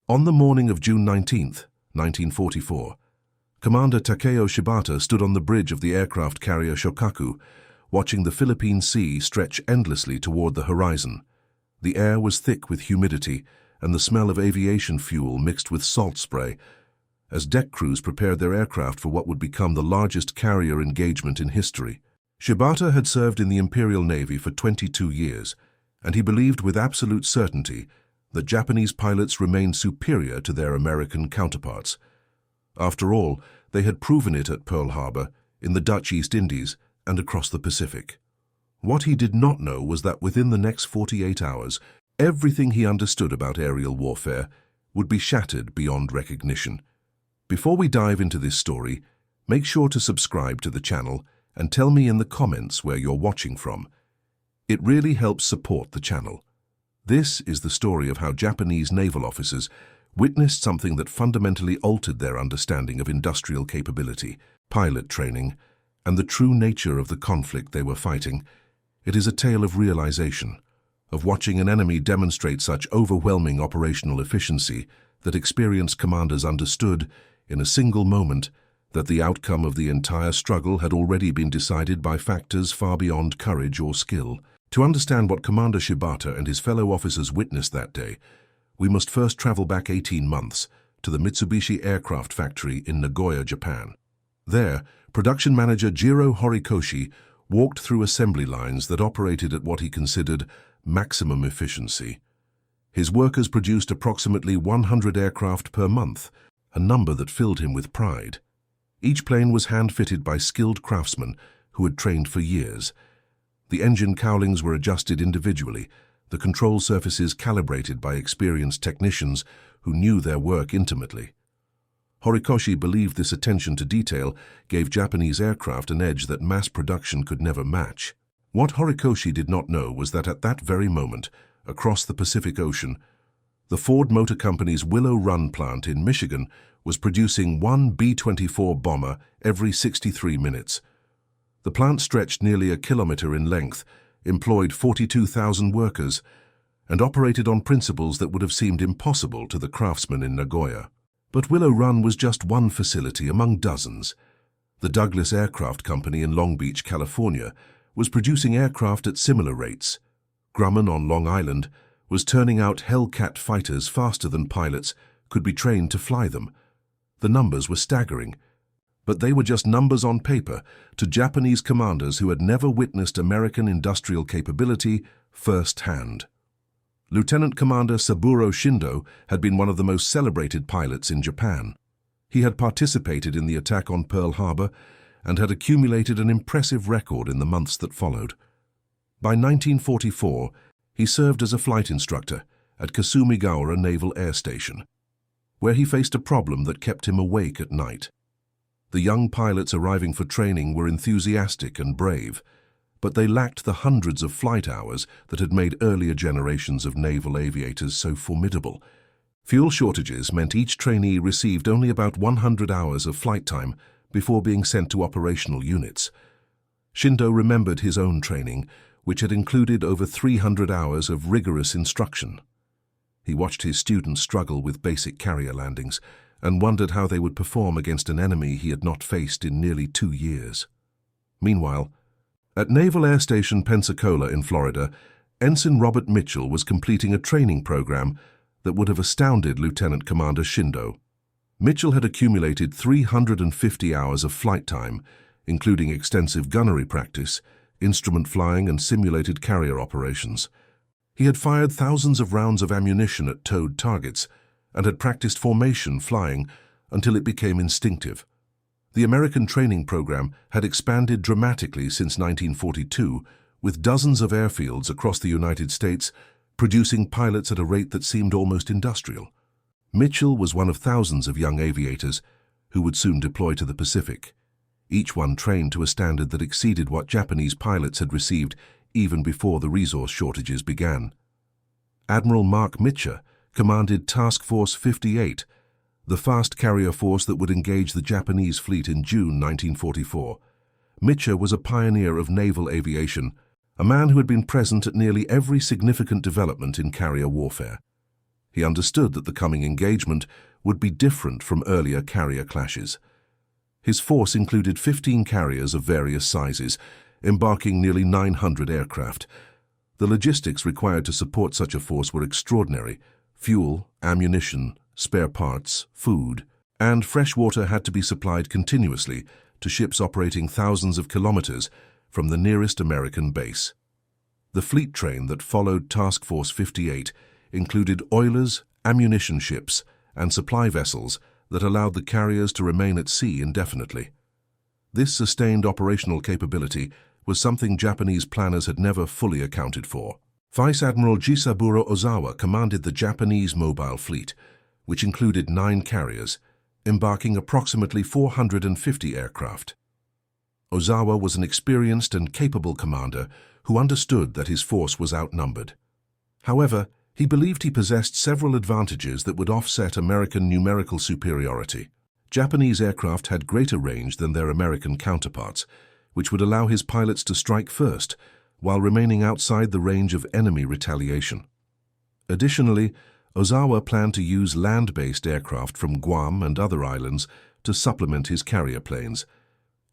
On the morning of June 19, 1944, Commander Takeo Shibata stood on the bridge of the aircraft carrier Shokaku, watching the Philippine Sea stretch endlessly toward the horizon. The air was thick with humidity, and the smell of aviation fuel mixed with salt spray, as deck crews prepared their aircraft for what would become the largest carrier engagement in history. Shibata had served in the Imperial Navy for 22 years, and he believed with absolute certainty that Japanese pilots remained superior to their American counterparts. After all, they had proven it at Pearl Harbor, in the Dutch East Indies, and across the Pacific. What he did not know was that within the next 48 hours, everything he understood about aerial warfare would be shattered beyond recognition. Before we dive into this story, make sure to subscribe to the channel and tell me in the comments where you're watching from. It really helps support the channel. This is the story of how Japanese naval officers witnessed something that fundamentally altered their understanding of industrial capability, pilot training, and the true nature of the conflict they were fighting. It is a tale of realization, of watching an enemy demonstrate such overwhelming operational efficiency that experienced commanders understood, in a single moment, that the outcome of the entire struggle had already been decided by factors far beyond courage or skill. To understand what Commander Shibata and his fellow officers witnessed that day, we must first travel back 18 months to the Mitsubishi aircraft factory in Nagoya, Japan. There, production manager Jiro Horikoshi walked through assembly lines that operated at what he considered maximum efficiency. His workers produced approximately 100 aircraft per month, a number that filled him with pride. Each plane was hand-fitted by skilled craftsmen who had trained for years. The engine cowlings were adjusted individually, the control surfaces calibrated by experienced technicians who knew their work intimately. Horikoshi believed this attention to detail gave Japanese aircraft an edge that mass production could never match. What Horikoshi did not know was that at that very moment, across the Pacific Ocean, the Ford Motor Company's Willow Run plant in Michigan was producing one B-24 bomber every 63 minutes. The plant stretched nearly a kilometer in length, employed 42,000 workers, and operated on principles that would have seemed impossible to the craftsmen in Nagoya. But Willow Run was just one facility among dozens. The Douglas Aircraft Company in Long Beach, California, was producing aircraft at similar rates. Grumman on Long Island was turning out Hellcat fighters faster than pilots could be trained to fly them. The numbers were staggering, but they were just numbers on paper to Japanese commanders who had never witnessed American industrial capability firsthand. Lieutenant Commander Saburo Shindo had been one of the most celebrated pilots in Japan. He had participated in the attack on Pearl Harbor and had accumulated an impressive record in the months that followed. By 1944, he served as a flight instructor at Kasumigaura Naval Air Station, where he faced a problem that kept him awake at night. The young pilots arriving for training were enthusiastic and brave, but they lacked the hundreds of flight hours that had made earlier generations of naval aviators so formidable. Fuel shortages meant each trainee received only about 100 hours of flight time before being sent to operational units. Shindo remembered his own training, which had included over 300 hours of rigorous instruction. He watched his students struggle with basic carrier landings and wondered how they would perform against an enemy he had not faced in nearly 2 years. Meanwhile, at Naval Air Station Pensacola in Florida, Ensign Robert Mitchell was completing a training program that would have astounded Lieutenant Commander Shindo. Mitchell had accumulated 350 hours of flight time, including extensive gunnery practice, instrument flying, and simulated carrier operations. He had fired thousands of rounds of ammunition at towed targets and had practiced formation flying until it became instinctive. The American training program had expanded dramatically since 1942, with dozens of airfields across the United States producing pilots at a rate that seemed almost industrial. Mitchell was one of thousands of young aviators who would soon deploy to the Pacific, each one trained to a standard that exceeded what Japanese pilots had received even before the resource shortages began. Admiral Mark Mitcher commanded Task Force 58, the fast carrier force that would engage the Japanese fleet in June 1944. Mitcher was a pioneer of naval aviation, a man who had been present at nearly every significant development in carrier warfare. He understood that the coming engagement would be different from earlier carrier clashes. His force included 15 carriers of various sizes, embarking nearly 900 aircraft. The logistics required to support such a force were extraordinary. Fuel, ammunition, spare parts, food, and fresh water had to be supplied continuously to ships operating thousands of kilometers from the nearest American base. The fleet train that followed Task Force 58 included oilers, ammunition ships, and supply vessels that allowed the carriers to remain at sea indefinitely. This sustained operational capability was something Japanese planners had never fully accounted for. Vice Admiral Jisaburo Ozawa commanded the Japanese mobile fleet, which included 9 carriers, embarking approximately 450 aircraft. Ozawa was an experienced and capable commander who understood that his force was outnumbered. However, he believed he possessed several advantages that would offset American numerical superiority. Japanese aircraft had greater range than their American counterparts, which would allow his pilots to strike first, while remaining outside the range of enemy retaliation. Additionally, Ozawa planned to use land-based aircraft from Guam and other islands to supplement his carrier planes,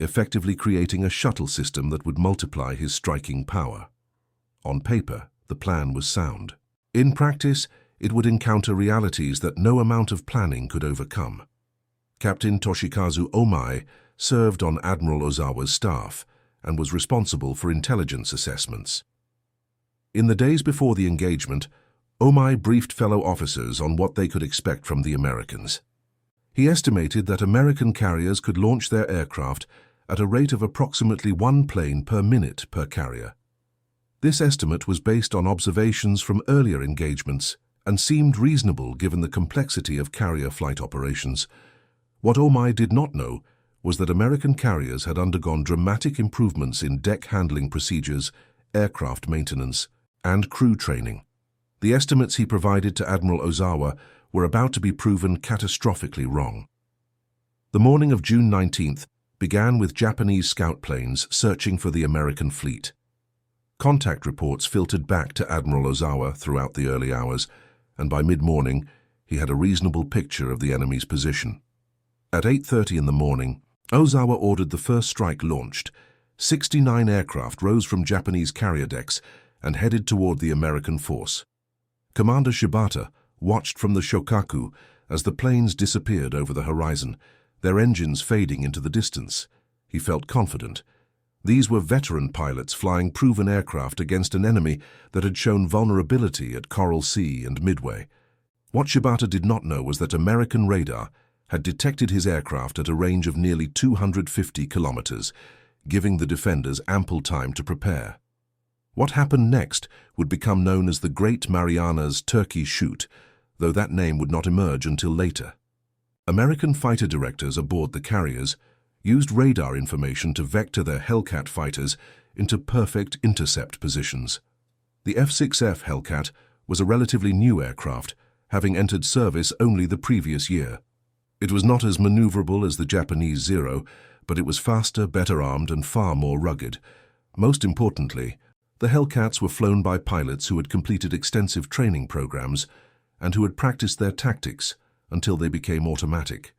effectively creating a shuttle system that would multiply his striking power. On paper, the plan was sound. In practice, it would encounter realities that no amount of planning could overcome. Captain Toshikazu Omai served on Admiral Ozawa's staff and was responsible for intelligence assessments. In the days before the engagement, Omai briefed fellow officers on what they could expect from the Americans. He estimated that American carriers could launch their aircraft at a rate of approximately 1 plane per minute per carrier. This estimate was based on observations from earlier engagements and seemed reasonable given the complexity of carrier flight operations. What Omai did not know was that American carriers had undergone dramatic improvements in deck handling procedures, aircraft maintenance, and crew training. The estimates he provided to Admiral Ozawa were about to be proven catastrophically wrong. The morning of June 19th began with Japanese scout planes searching for the American fleet. Contact reports filtered back to Admiral Ozawa throughout the early hours, and by mid-morning he had a reasonable picture of the enemy's position. At 8:30 in the morning, Ozawa ordered the first strike launched. 69 aircraft rose from Japanese carrier decks and headed toward the American force. Commander Shibata watched from the Shokaku as the planes disappeared over the horizon, their engines fading into the distance. He felt confident. These were veteran pilots flying proven aircraft against an enemy that had shown vulnerability at Coral Sea and Midway. What Shibata did not know was that American radar had detected his aircraft at a range of nearly 250 kilometers, giving the defenders ample time to prepare. What happened next would become known as the Great Marianas Turkey Shoot, though that name would not emerge until later. American fighter directors aboard the carriers used radar information to vector their Hellcat fighters into perfect intercept positions. The F-6F Hellcat was a relatively new aircraft, having entered service only the previous year. It was not as maneuverable as the Japanese Zero, but it was faster, better armed, and far more rugged. Most importantly, the Hellcats were flown by pilots who had completed extensive training programs and who had practiced their tactics until they became automatic.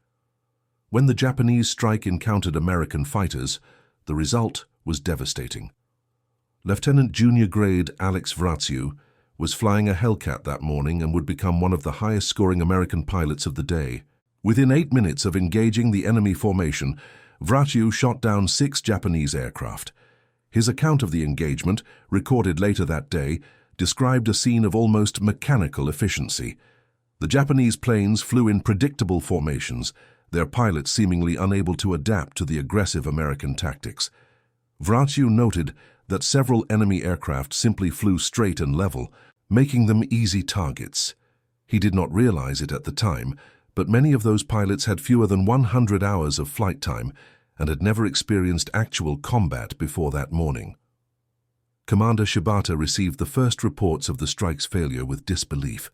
When the Japanese strike encountered American fighters, the result was devastating. Lieutenant Junior Grade Alex Vratsiu was flying a Hellcat that morning and would become one of the highest-scoring American pilots of the day. Within 8 minutes of engaging the enemy formation, Vratsiu shot down 6 Japanese aircraft. His account of the engagement, recorded later that day, described a scene of almost mechanical efficiency. The Japanese planes flew in predictable formations, their pilots seemingly unable to adapt to the aggressive American tactics. Vratsiu noted that several enemy aircraft simply flew straight and level, making them easy targets. He did not realize it at the time, but many of those pilots had fewer than 100 hours of flight time and had never experienced actual combat before that morning. Commander Shibata received the first reports of the strike's failure with disbelief.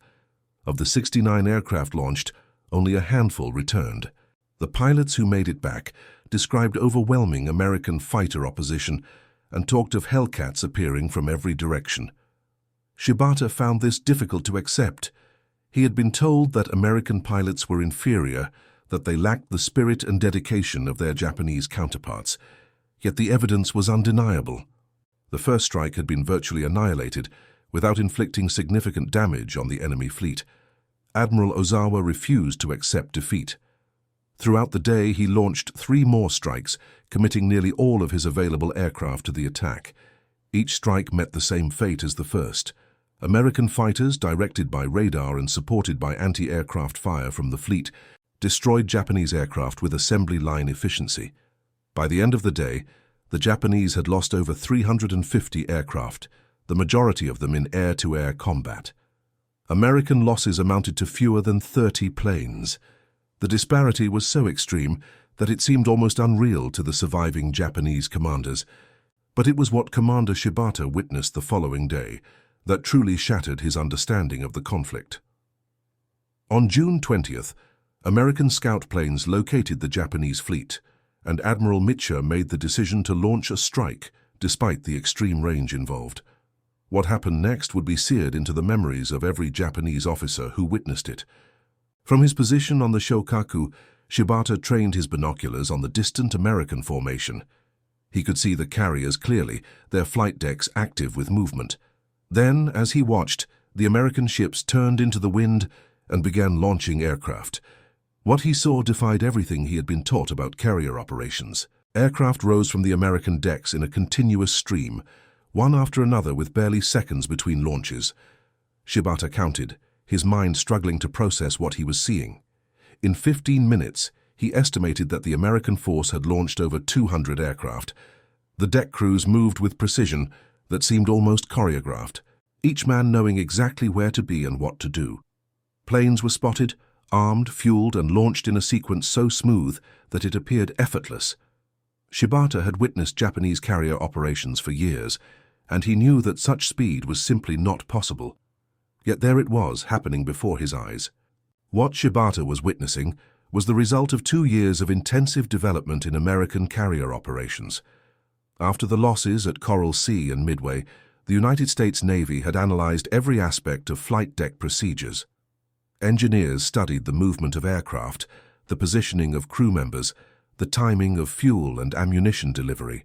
Of the 69 aircraft launched, only a handful returned. The pilots who made it back described overwhelming American fighter opposition and talked of Hellcats appearing from every direction. Shibata found this difficult to accept. He had been told that American pilots were inferior, that they lacked the spirit and dedication of their Japanese counterparts. Yet the evidence was undeniable. The first strike had been virtually annihilated, without inflicting significant damage on the enemy fleet. Admiral Ozawa refused to accept defeat. Throughout the day, he launched 3 more strikes, committing nearly all of his available aircraft to the attack. Each strike met the same fate as the first. American fighters, directed by radar and supported by anti-aircraft fire from the fleet, destroyed Japanese aircraft with assembly line efficiency. By the end of the day, the Japanese had lost over 350 aircraft, the majority of them in air-to-air combat. American losses amounted to fewer than 30 planes. The disparity was so extreme that it seemed almost unreal to the surviving Japanese commanders. But it was what Commander Shibata witnessed the following day that truly shattered his understanding of the conflict. On June 20th, American scout planes located the Japanese fleet, and Admiral Mitchell made the decision to launch a strike despite the extreme range involved. What happened next would be seared into the memories of every Japanese officer who witnessed it. From his position on the Shokaku, Shibata trained his binoculars on the distant American formation. He could see the carriers clearly, their flight decks active with movement. Then, as he watched, the American ships turned into the wind and began launching aircraft. What he saw defied everything he had been taught about carrier operations. Aircraft rose from the American decks in a continuous stream, one after another with barely seconds between launches. Shibata counted, his mind struggling to process what he was seeing. In 15 minutes, he estimated that the American force had launched over 200 aircraft. The deck crews moved with precision that seemed almost choreographed, each man knowing exactly where to be and what to do. Planes were spotted, armed, fueled, and launched in a sequence so smooth that it appeared effortless. Shibata had witnessed Japanese carrier operations for years, and he knew that such speed was simply not possible. Yet there it was, happening before his eyes. What Shibata was witnessing was the result of 2 years of intensive development in American carrier operations. After the losses at Coral Sea and Midway, the United States Navy had analyzed every aspect of flight deck procedures. Engineers studied the movement of aircraft, the positioning of crew members, the timing of fuel and ammunition delivery.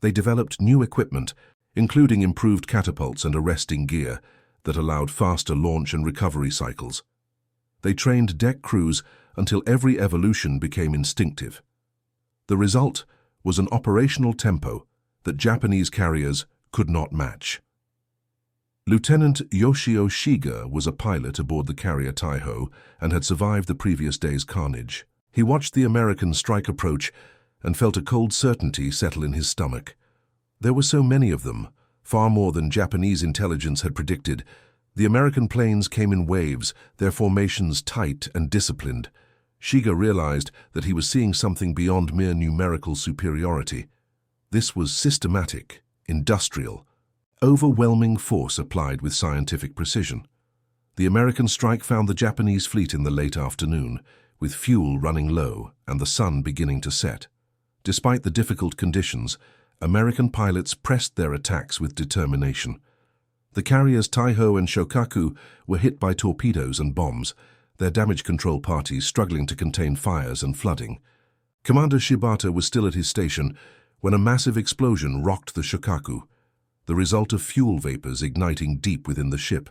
They developed new equipment, including improved catapults and arresting gear, that allowed faster launch and recovery cycles. They trained deck crews until every evolution became instinctive. The result was an operational tempo that Japanese carriers could not match. Lieutenant Yoshio Shiga was a pilot aboard the carrier Taiho and had survived the previous day's carnage. He watched the American strike approach and felt a cold certainty settle in his stomach. There were so many of them, far more than Japanese intelligence had predicted. The American planes came in waves, their formations tight and disciplined. Shiga realized that he was seeing something beyond mere numerical superiority. This was systematic, industrial, overwhelming force applied with scientific precision. The American strike found the Japanese fleet in the late afternoon, with fuel running low and the sun beginning to set. Despite the difficult conditions, American pilots pressed their attacks with determination. The carriers Taiho and Shokaku were hit by torpedoes and bombs, their damage control parties struggling to contain fires and flooding. Commander Shibata was still at his station when a massive explosion rocked the Shokaku, the result of fuel vapors igniting deep within the ship.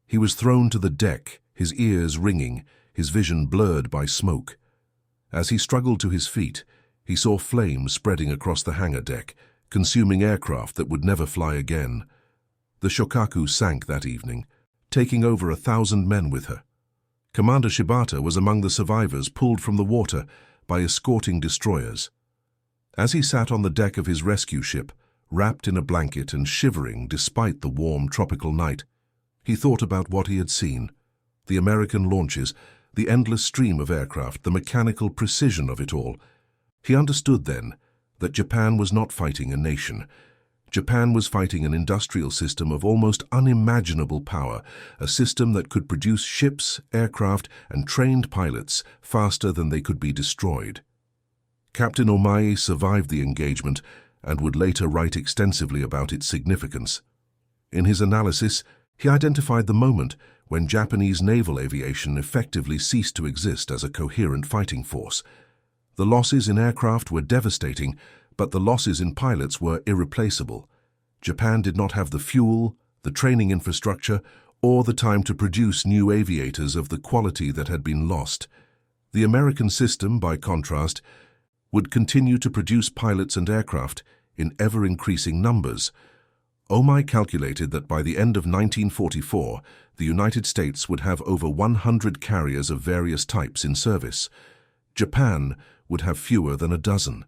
He was thrown to the deck, his ears ringing, his vision blurred by smoke. As he struggled to his feet, he saw flames spreading across the hangar deck, consuming aircraft that would never fly again. The Shokaku sank that evening, taking over 1,000 men with her. Commander Shibata was among the survivors pulled from the water by escorting destroyers. As he sat on the deck of his rescue ship, wrapped in a blanket and shivering despite the warm tropical night, he thought about what he had seen: the American launches, the endless stream of aircraft, the mechanical precision of it all. He understood then that Japan was not fighting a nation. Japan was fighting an industrial system of almost unimaginable power, a system that could produce ships, aircraft, and trained pilots faster than they could be destroyed. Captain Omae survived the engagement and would later write extensively about its significance. In his analysis, he identified the moment when Japanese naval aviation effectively ceased to exist as a coherent fighting force. The losses in aircraft were devastating, but the losses in pilots were irreplaceable. Japan did not have the fuel, the training infrastructure, or the time to produce new aviators of the quality that had been lost. The American system, by contrast, would continue to produce pilots and aircraft in ever-increasing numbers. Omai calculated that by the end of 1944, the United States would have over 100 carriers of various types in service. Japan would have fewer than a dozen.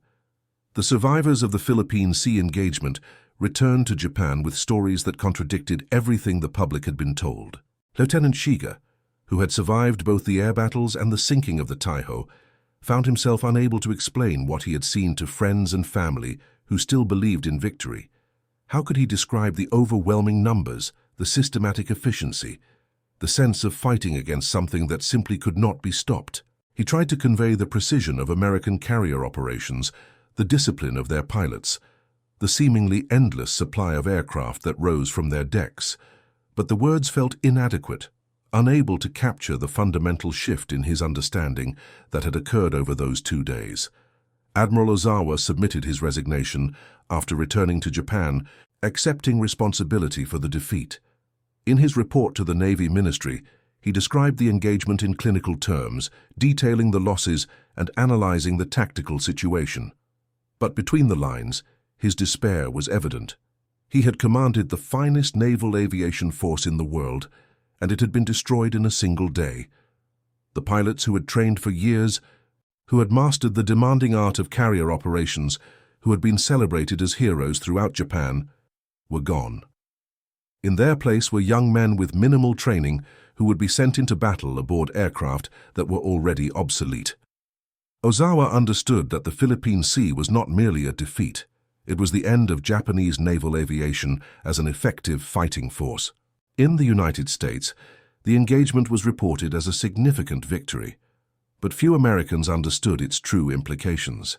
The survivors of the Philippine Sea engagement returned to Japan with stories that contradicted everything the public had been told. Lieutenant Shiga, who had survived both the air battles and the sinking of the Taiho, found himself unable to explain what he had seen to friends and family who still believed in victory. How could he describe the overwhelming numbers, the systematic efficiency, the sense of fighting against something that simply could not be stopped? He tried to convey the precision of American carrier operations, the discipline of their pilots, the seemingly endless supply of aircraft that rose from their decks. But the words felt inadequate, unable to capture the fundamental shift in his understanding that had occurred over those 2 days. Admiral Ozawa submitted his resignation after returning to Japan, accepting responsibility for the defeat. In his report to the Navy Ministry, he described the engagement in clinical terms, detailing the losses and analyzing the tactical situation. But between the lines, his despair was evident. He had commanded the finest naval aviation force in the world, and it had been destroyed in a single day. The pilots who had trained for years, who had mastered the demanding art of carrier operations, who had been celebrated as heroes throughout Japan, were gone. In their place were young men with minimal training who would be sent into battle aboard aircraft that were already obsolete. Ozawa understood that the Philippine Sea was not merely a defeat. It was the end of Japanese naval aviation as an effective fighting force. In the United States, the engagement was reported as a significant victory, but few Americans understood its true implications.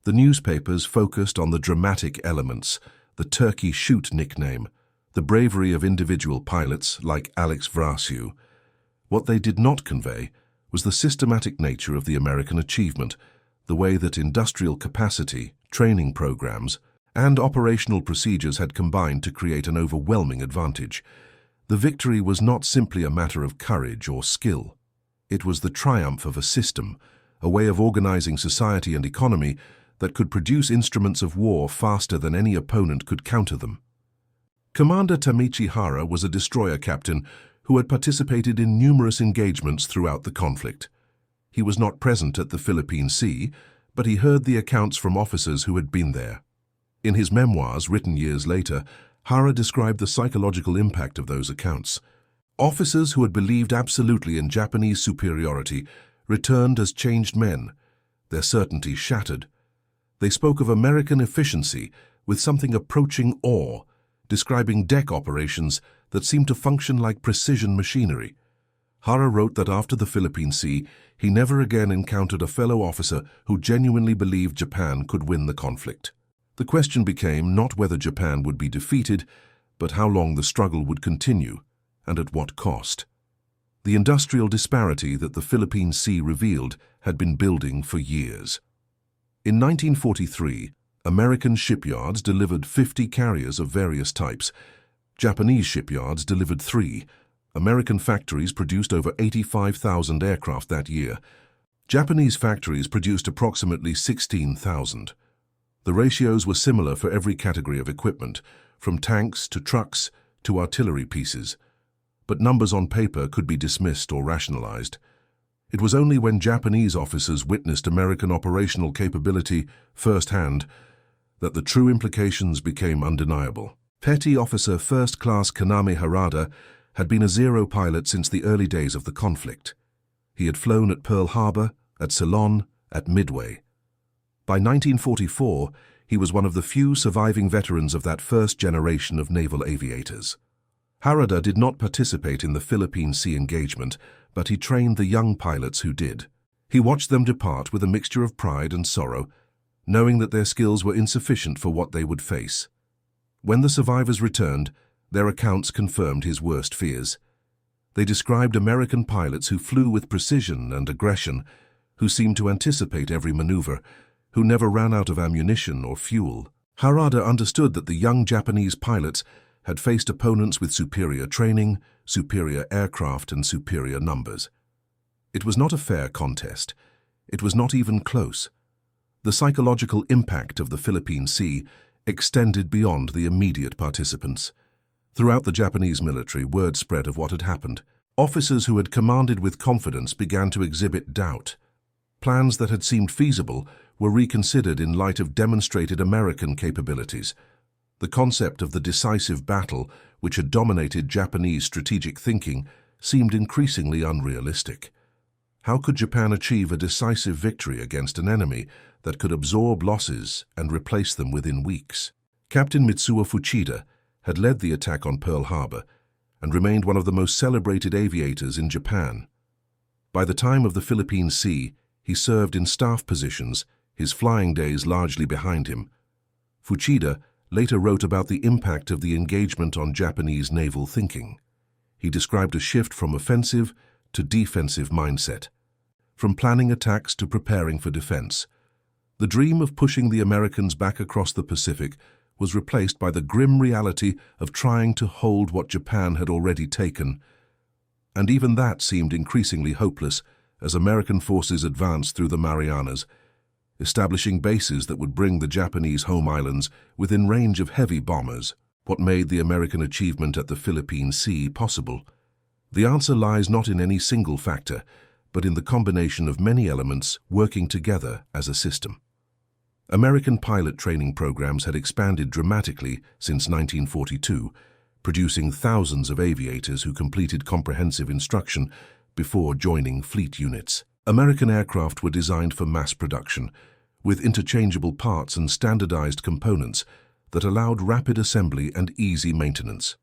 The newspapers focused on the dramatic elements, the Turkey Shoot nickname, the bravery of individual pilots like Alex Vrasiu. What they did not convey was the systematic nature of the American achievement, the way that industrial capacity, training programs, and operational procedures had combined to create an overwhelming advantage. The victory was not simply a matter of courage or skill. It was the triumph of a system, a way of organizing society and economy that could produce instruments of war faster than any opponent could counter them. Commander Tamichi Hara was a destroyer captain who had participated in numerous engagements throughout the conflict. He was not present at the Philippine Sea, but he heard the accounts from officers who had been there. In his memoirs, written years later, Hara described the psychological impact of those accounts. Officers who had believed absolutely in Japanese superiority returned as changed men, their certainty shattered. They spoke of American efficiency with something approaching awe, describing deck operations that seemed to function like precision machinery. Hara wrote that after the Philippine Sea, he never again encountered a fellow officer who genuinely believed Japan could win the conflict. The question became not whether Japan would be defeated, but how long the struggle would continue, and at what cost. The industrial disparity that the Philippine Sea revealed had been building for years. In 1943, American shipyards delivered 50 carriers of various types. Japanese shipyards delivered 3. American factories produced over 85,000 aircraft that year. Japanese factories produced approximately 16,000. The ratios were similar for every category of equipment, from tanks to trucks to artillery pieces. But numbers on paper could be dismissed or rationalized. It was only when Japanese officers witnessed American operational capability firsthand that the true implications became undeniable. Petty Officer First Class Kaname Harada had been a Zero pilot since the early days of the conflict. He had flown at Pearl Harbor, at Ceylon, at Midway. By 1944, he was one of the few surviving veterans of that first generation of naval aviators. Harada did not participate in the Philippine Sea engagement, but he trained the young pilots who did. He watched them depart with a mixture of pride and sorrow, knowing that their skills were insufficient for what they would face. When the survivors returned, their accounts confirmed his worst fears. They described American pilots who flew with precision and aggression, who seemed to anticipate every maneuver, who never ran out of ammunition or fuel. Harada understood that the young Japanese pilots had faced opponents with superior training, superior aircraft, and superior numbers. It was not a fair contest. It was not even close. The psychological impact of the Philippine Sea extended beyond the immediate participants. Throughout the Japanese military, word spread of what had happened. Officers who had commanded with confidence began to exhibit doubt. Plans that had seemed feasible were reconsidered in light of demonstrated American capabilities. The concept of the decisive battle, which had dominated Japanese strategic thinking, seemed increasingly unrealistic. How could Japan achieve a decisive victory against an enemy that could absorb losses and replace them within weeks? Captain Mitsuo Fuchida had led the attack on Pearl Harbor and remained one of the most celebrated aviators in Japan. By the time of the Philippine Sea, he served in staff positions, his flying days largely behind him. Fuchida later wrote about the impact of the engagement on Japanese naval thinking. He described a shift from offensive to defensive mindset, from planning attacks to preparing for defense. The dream of pushing the Americans back across the Pacific was replaced by the grim reality of trying to hold what Japan had already taken. And even that seemed increasingly hopeless as American forces advanced through the Marianas, establishing bases that would bring the Japanese home islands within range of heavy bombers. What made the American achievement at the Philippine Sea possible? The answer lies not in any single factor, but in the combination of many elements working together as a system. American pilot training programs had expanded dramatically since 1942, producing thousands of aviators who completed comprehensive instruction before joining fleet units. American aircraft were designed for mass production, with interchangeable parts and standardized components that allowed rapid assembly and easy maintenance.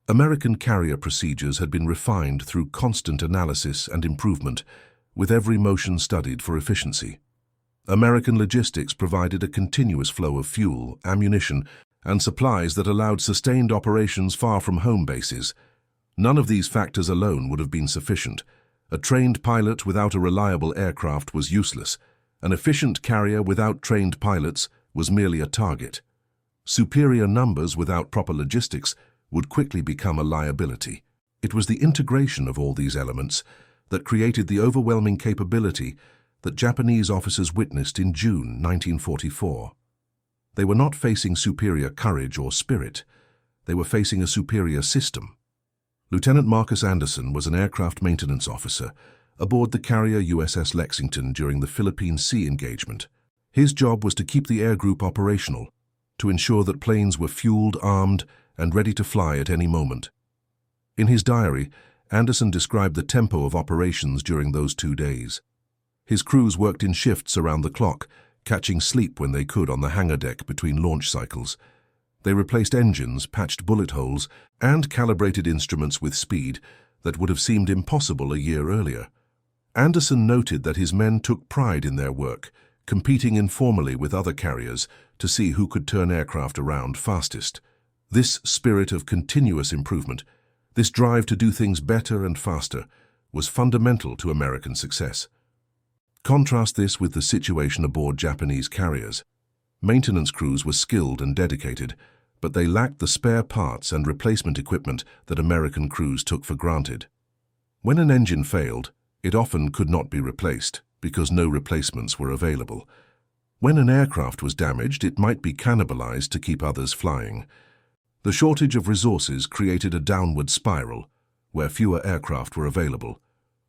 American carrier procedures had been refined through constant analysis and improvement, with every motion studied for efficiency. American logistics provided a continuous flow of fuel, ammunition, and supplies that allowed sustained operations far from home bases. None of these factors alone would have been sufficient. A trained pilot without a reliable aircraft was useless. An efficient carrier without trained pilots was merely a target. Superior numbers without proper logistics would quickly become a liability. It was the integration of all these elements that created the overwhelming capability that Japanese officers witnessed in June 1944. They were not facing superior courage or spirit. They were facing a superior system. Lieutenant Marcus Anderson was an aircraft maintenance officer aboard the carrier USS Lexington during the Philippine Sea engagement. His job was to keep the air group operational, to ensure that planes were fueled, armed, and ready to fly at any moment. In his diary, Anderson described the tempo of operations during those 2 days. His crews worked in shifts around the clock, catching sleep when they could on the hangar deck between launch cycles. They replaced engines, patched bullet holes, and calibrated instruments with speed that would have seemed impossible a year earlier. Anderson noted that his men took pride in their work, competing informally with other carriers to see who could turn aircraft around fastest. This spirit of continuous improvement, this drive to do things better and faster, was fundamental to American success. Contrast this with the situation aboard Japanese carriers. Maintenance crews were skilled and dedicated, but they lacked the spare parts and replacement equipment that American crews took for granted. When an engine failed, it often could not be replaced because no replacements were available. When an aircraft was damaged, it might be cannibalized to keep others flying. The shortage of resources created a downward spiral where fewer aircraft were available,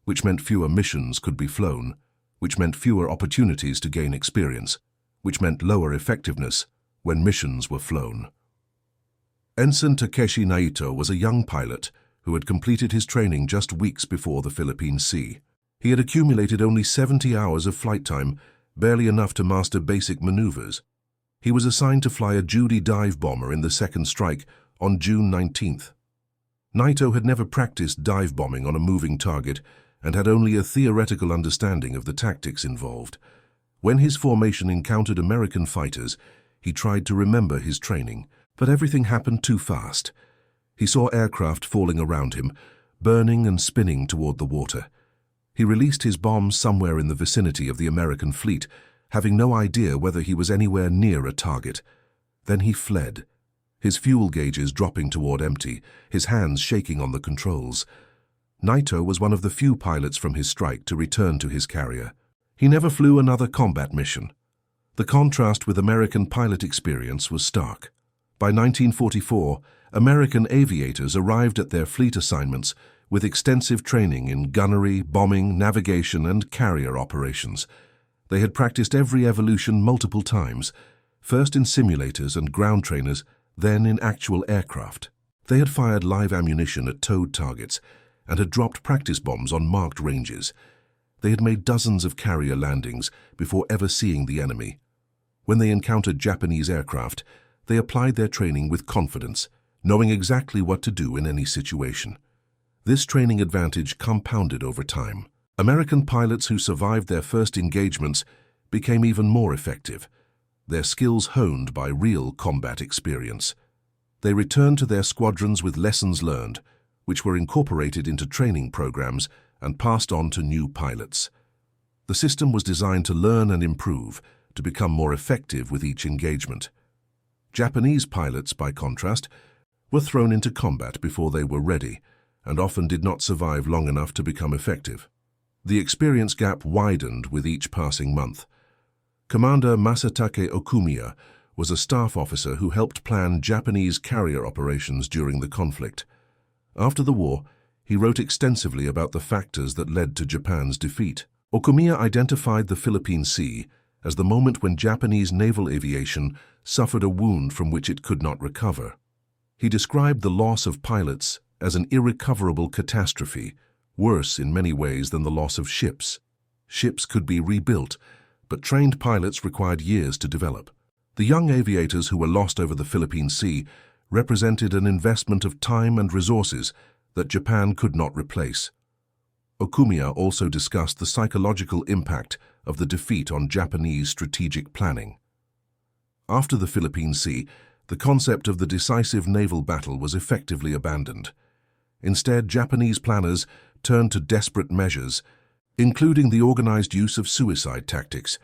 which meant fewer missions could be flown, which meant fewer opportunities to gain experience, which meant lower effectiveness when missions were flown. Ensign Takeshi Naito was a young pilot who had completed his training just weeks before the Philippine Sea. He had accumulated only 70 hours of flight time, barely enough to master basic maneuvers. He was assigned to fly a Judy dive bomber in the second strike on June 19th. Naito had never practiced dive bombing on a moving target and had only a theoretical understanding of the tactics involved. When his formation encountered American fighters, he tried to remember his training, but everything happened too fast. He saw aircraft falling around him, burning and spinning toward the water. He released his bombs somewhere in the vicinity of the American fleet, having no idea whether he was anywhere near a target. Then he fled, his fuel gauges dropping toward empty, his hands shaking on the controls. Naito was one of the few pilots from his strike to return to his carrier. He never flew another combat mission. The contrast with American pilot experience was stark. By 1944, American aviators arrived at their fleet assignments with extensive training in gunnery, bombing, navigation, and carrier operations. They had practiced every evolution multiple times, first in simulators and ground trainers, then in actual aircraft. They had fired live ammunition at towed targets and had dropped practice bombs on marked ranges. They had made dozens of carrier landings before ever seeing the enemy. When they encountered Japanese aircraft, they applied their training with confidence, knowing exactly what to do in any situation. This training advantage compounded over time. American pilots who survived their first engagements became even more effective, their skills honed by real combat experience. They returned to their squadrons with lessons learned, which were incorporated into training programs and passed on to new pilots. The system was designed to learn and improve, to become more effective with each engagement. Japanese pilots, by contrast, were thrown into combat before they were ready, and often did not survive long enough to become effective. The experience gap widened with each passing month. Commander Masatake Okumiya was a staff officer who helped plan Japanese carrier operations during the conflict. After the war, he wrote extensively about the factors that led to Japan's defeat. Okumiya identified the Philippine Sea as the moment when Japanese naval aviation suffered a wound from which it could not recover. He described the loss of pilots as an irrecoverable catastrophe, worse in many ways than the loss of ships. Ships could be rebuilt, but trained pilots required years to develop. The young aviators who were lost over the Philippine Sea represented an investment of time and resources that Japan could not replace. Okumiya also discussed the psychological impact of the defeat on Japanese strategic planning. After the Philippine Sea, the concept of the decisive naval battle was effectively abandoned. Instead, Japanese planners turned to desperate measures, including the organized use of suicide tactics.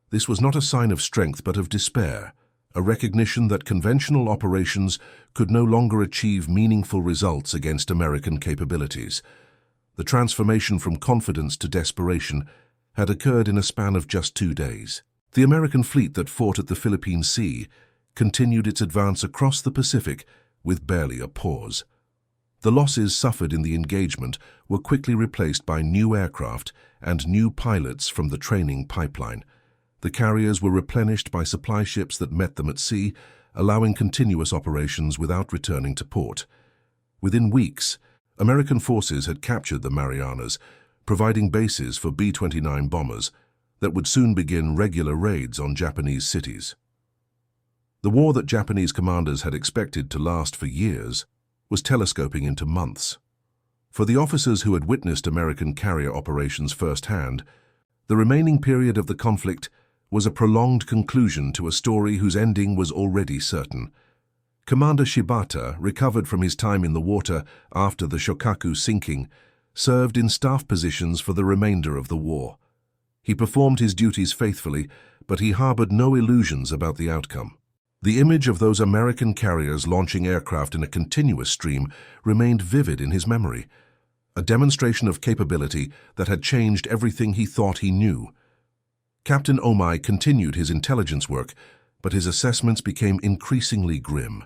This was not a sign of strength but of despair, a recognition that conventional operations could no longer achieve meaningful results against American capabilities. The transformation from confidence to desperation had occurred in a span of just 2 days. The American fleet that fought at the Philippine Sea continued its advance across the Pacific with barely a pause. The losses suffered in the engagement were quickly replaced by new aircraft and new pilots from the training pipeline. The carriers were replenished by supply ships that met them at sea, allowing continuous operations without returning to port. Within weeks, American forces had captured the Marianas, providing bases for B-29 bombers that would soon begin regular raids on Japanese cities. The war that Japanese commanders had expected to last for years was telescoping into months. For the officers who had witnessed American carrier operations firsthand, the remaining period of the conflict was a prolonged conclusion to a story whose ending was already certain. Commander Shibata, recovered from his time in the water after the Shokaku sinking, served in staff positions for the remainder of the war. He performed his duties faithfully, but he harbored no illusions about the outcome. The image of those American carriers launching aircraft in a continuous stream remained vivid in his memory, a demonstration of capability that had changed everything he thought he knew. Captain Omai continued his intelligence work, but his assessments became increasingly grim.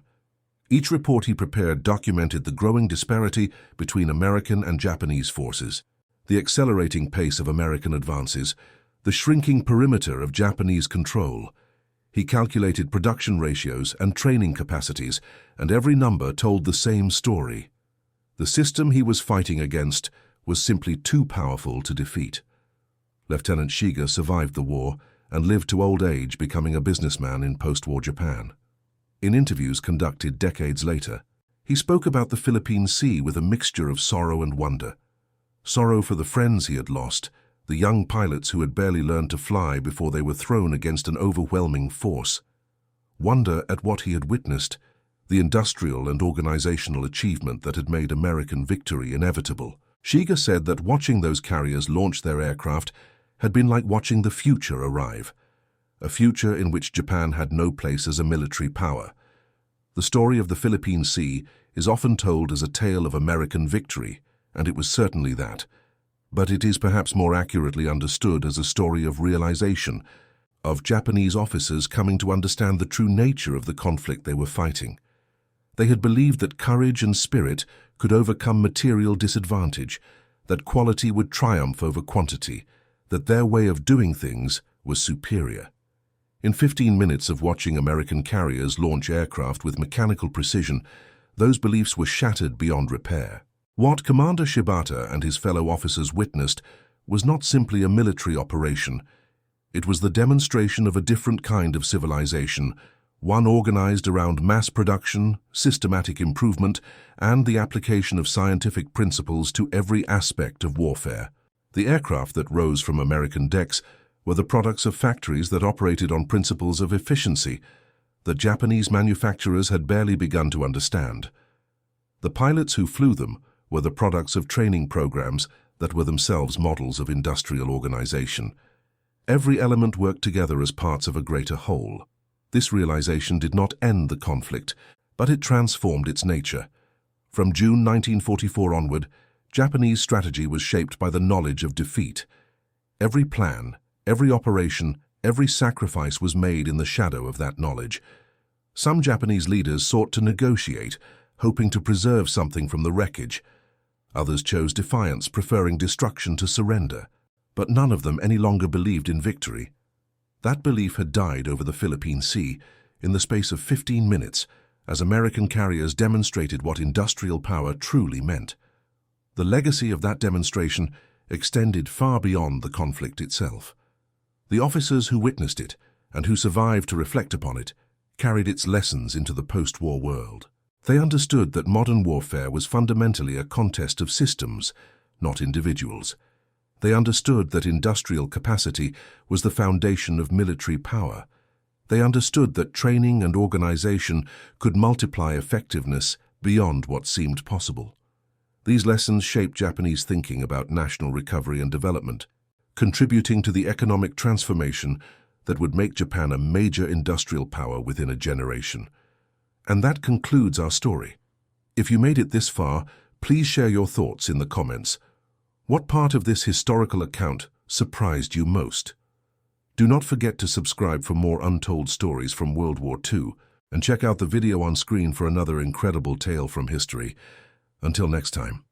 Each report he prepared documented the growing disparity between American and Japanese forces, the accelerating pace of American advances, the shrinking perimeter of Japanese control. He calculated production ratios and training capacities, and every number told the same story. The system he was fighting against was simply too powerful to defeat. Lieutenant Shiga survived the war and lived to old age, becoming a businessman in post-war Japan. In interviews conducted decades later, he spoke about the Philippine Sea with a mixture of sorrow and wonder. Sorrow for the friends he had lost, the young pilots who had barely learned to fly before they were thrown against an overwhelming force. Wonder at what he had witnessed, the industrial and organizational achievement that had made American victory inevitable. Shiga said that watching those carriers launch their aircraft had been like watching the future arrive, a future in which Japan had no place as a military power. The story of the Philippine Sea is often told as a tale of American victory, and it was certainly that. But it is perhaps more accurately understood as a story of realization, of Japanese officers coming to understand the true nature of the conflict they were fighting. They had believed that courage and spirit could overcome material disadvantage, that quality would triumph over quantity, that their way of doing things was superior. In 15 minutes of watching American carriers launch aircraft with mechanical precision, those beliefs were shattered beyond repair. What Commander Shibata and his fellow officers witnessed was not simply a military operation. It was the demonstration of a different kind of civilization, one organized around mass production, systematic improvement, and the application of scientific principles to every aspect of warfare. The aircraft that rose from American decks were the products of factories that operated on principles of efficiency that Japanese manufacturers had barely begun to understand. The pilots who flew them were the products of training programs that were themselves models of industrial organization. Every element worked together as parts of a greater whole. This realization did not end the conflict, but it transformed its nature. From June 1944 onward, Japanese strategy was shaped by the knowledge of defeat. Every plan, every operation, every sacrifice was made in the shadow of that knowledge. Some Japanese leaders sought to negotiate, hoping to preserve something from the wreckage. Others chose defiance, preferring destruction to surrender. But none of them any longer believed in victory. That belief had died over the Philippine Sea in the space of 15 minutes as American carriers demonstrated what industrial power truly meant. The legacy of that demonstration extended far beyond the conflict itself. The officers who witnessed it and who survived to reflect upon it carried its lessons into the post-war world. They understood that modern warfare was fundamentally a contest of systems, not individuals. They understood that industrial capacity was the foundation of military power. They understood that training and organization could multiply effectiveness beyond what seemed possible. These lessons shaped Japanese thinking about national recovery and development, contributing to the economic transformation that would make Japan a major industrial power within a generation. And that concludes our story. If you made it this far, please share your thoughts in the comments. What part of this historical account surprised you most? Do not forget to subscribe for more untold stories from World War II, and check out the video on screen for another incredible tale from history. Until next time.